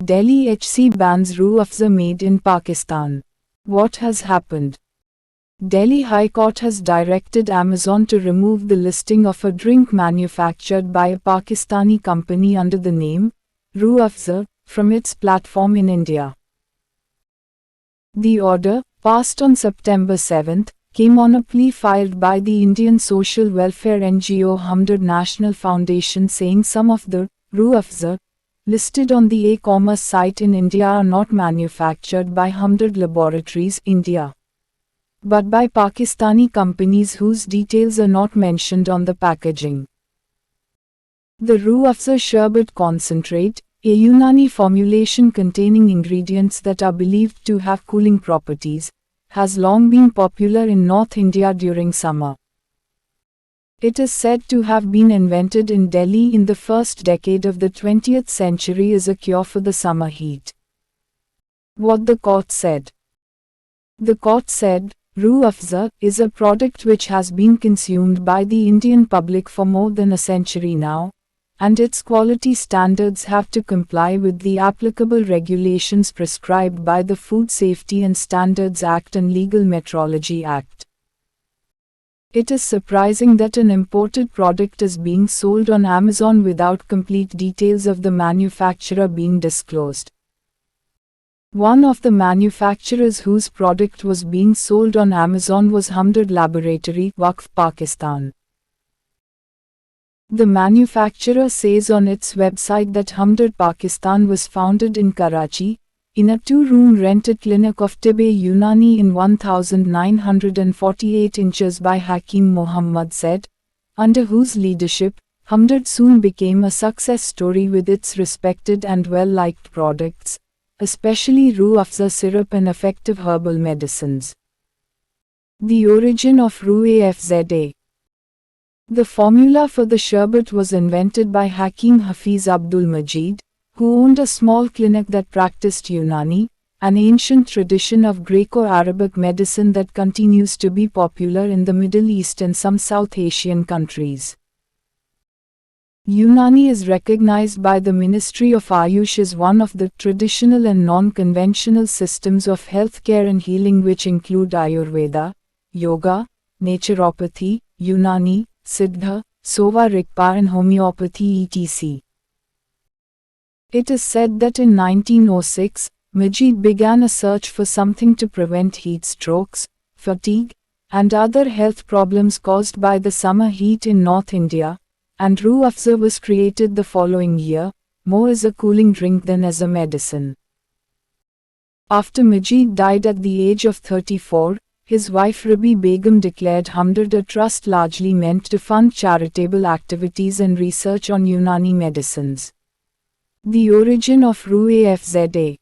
Delhi HC bans Rooh Afza made in Pakistan. What has happened? Delhi High Court has directed Amazon to remove the listing of a drink manufactured by a Pakistani company under the name Rooh Afza from its platform in India. The order, passed on September 7, came on a plea filed by the Indian social welfare NGO Hamdard National Foundation saying some of the Rooh Afza listed on the e-commerce site in India are not manufactured by Hamdard Laboratories, India, but by Pakistani companies whose details are not mentioned on the packaging. The Rooh Afza Sherbet Concentrate, a Unani formulation containing ingredients that are believed to have cooling properties, has long been popular in North India during summer. It is said to have been invented in Delhi in the first decade of the 20th century as a cure for the summer heat. What the court said. The court said, Rooh Afza is a product which has been consumed by the Indian public for more than a century now, and its quality standards have to comply with the applicable regulations prescribed by the Food Safety and Standards Act and Legal Metrology Act. It is surprising that an imported product is being sold on Amazon without complete details of the manufacturer being disclosed. One of the manufacturers whose product was being sold on Amazon was Hamdard Laboratory, Waqf, Pakistan. The manufacturer says on its website that Hamdard Pakistan was founded in Karachi, in a two-room rented clinic of Tibbe Unani in 1948 inches by Hakim Mohammed said, under whose leadership, Hamdard soon became a success story with its respected and well-liked products, especially Rooh Afza syrup and effective herbal medicines. The origin of Rooh Afza. The formula for the sherbet was invented by Hakim Hafiz Abdul Majid, who owned a small clinic that practiced Unani, an ancient tradition of Greco-Arabic medicine that continues to be popular in the Middle East and some South Asian countries. Unani is recognized by the Ministry of Ayush as one of the traditional and non-conventional systems of healthcare and healing which include Ayurveda, Yoga, Naturopathy, Unani, Siddha, Sova Rigpa and Homeopathy etc. It is said that in 1906, Majid began a search for something to prevent heat strokes, fatigue, and other health problems caused by the summer heat in North India, and Rooh Afza was created the following year, more as a cooling drink than as a medicine. After Majid died at the age of 34, his wife Rabi Begum declared Hamdard a trust largely meant to fund charitable activities and research on Unani medicines. The origin of Rooh Afza.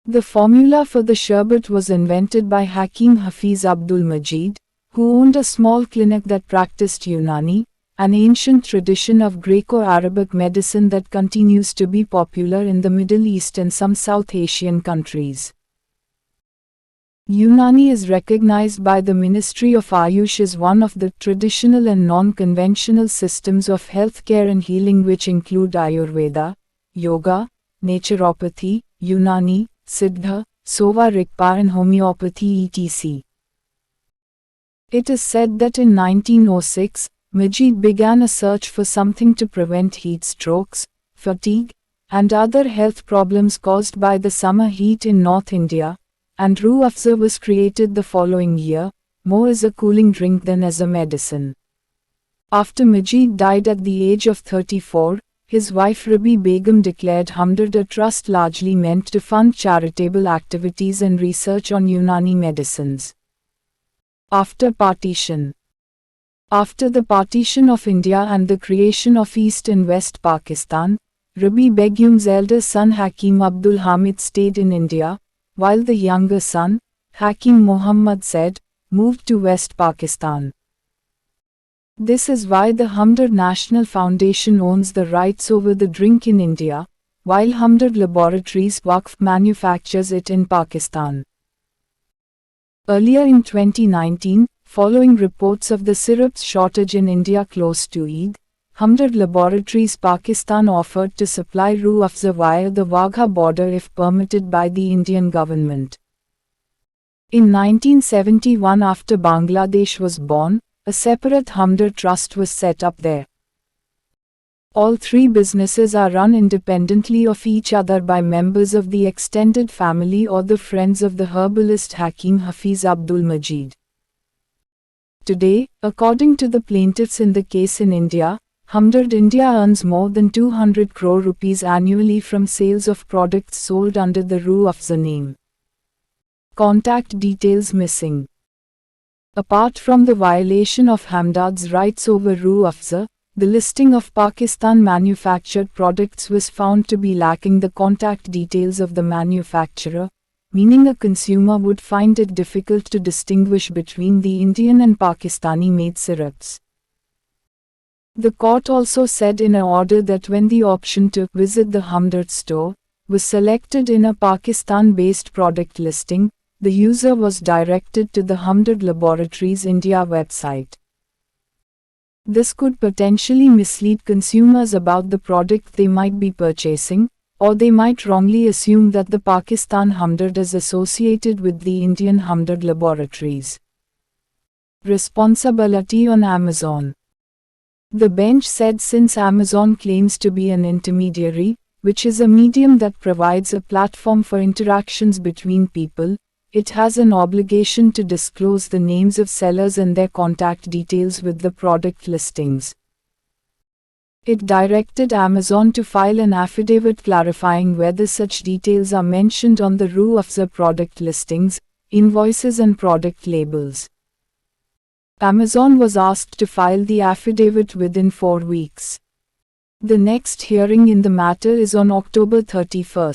The formula for the sherbet was invented by Hakim Hafiz Abdul Majid, who owned a small clinic that practiced Unani, an ancient tradition of Greco-Arabic medicine that continues to be popular in the Middle East and some South Asian countries. Unani is recognized by the Ministry of Ayush as one of the traditional and non-conventional systems of healthcare and healing which include Ayurveda, Yoga, Naturopathy, Unani, Siddha, Sova Rigpa and Homeopathy etc. It is said that in 1906, Majid began a search for something to prevent heat strokes, fatigue, and other health problems caused by the summer heat in North India, and Rooh Afza was created the following year, more as a cooling drink than as a medicine. After Majid died at the age of 34, his wife Rabi Begum declared Hamdard a trust largely meant to fund charitable activities and research on Unani medicines. After partition. After the partition of India and the creation of East and West Pakistan, Rabi Begum's elder son Hakim Abdul Hamid stayed in India, while the younger son, Hakim Mohammed said, moved to West Pakistan. This is why the Hamdard National Foundation owns the rights over the drink in India, while Hamdard Laboratories Waqf manufactures it in Pakistan. Earlier in 2019, following reports of the syrup's shortage in India close to Eid, Hamdard Laboratories Pakistan offered to supply Rooh Afza via the Wagha border if permitted by the Indian government. In 1971, after Bangladesh was born, a separate Hamdard Trust was set up there. All three businesses are run independently of each other by members of the extended family or the friends of the herbalist Hakim Hafiz Abdul Majid. Today, according to the plaintiffs in the case in India, Hamdard India earns more than 200 crore rupees annually from sales of products sold under the Rooh Afza name. Contact details missing. Apart from the violation of Hamdard's rights over Rooh Afza, the listing of Pakistan manufactured products was found to be lacking the contact details of the manufacturer, meaning a consumer would find it difficult to distinguish between the Indian and Pakistani-made syrups. The court also said in an order that when the option to visit the Hamdard store was selected in a Pakistan-based product listing, the user was directed to the Hamdard Laboratories India website. This could potentially mislead consumers about the product they might be purchasing, or they might wrongly assume that the Pakistan Hamdard is associated with the Indian Hamdard Laboratories. Responsibility on Amazon. The bench said since Amazon claims to be an intermediary, which is a medium that provides a platform for interactions between people, it has an obligation to disclose the names of sellers and their contact details with the product listings. It directed Amazon to file an affidavit clarifying whether such details are mentioned on the Rooh Afza product listings, invoices and product labels. Amazon was asked to file the affidavit within 4 weeks. The next hearing in the matter is on October 31.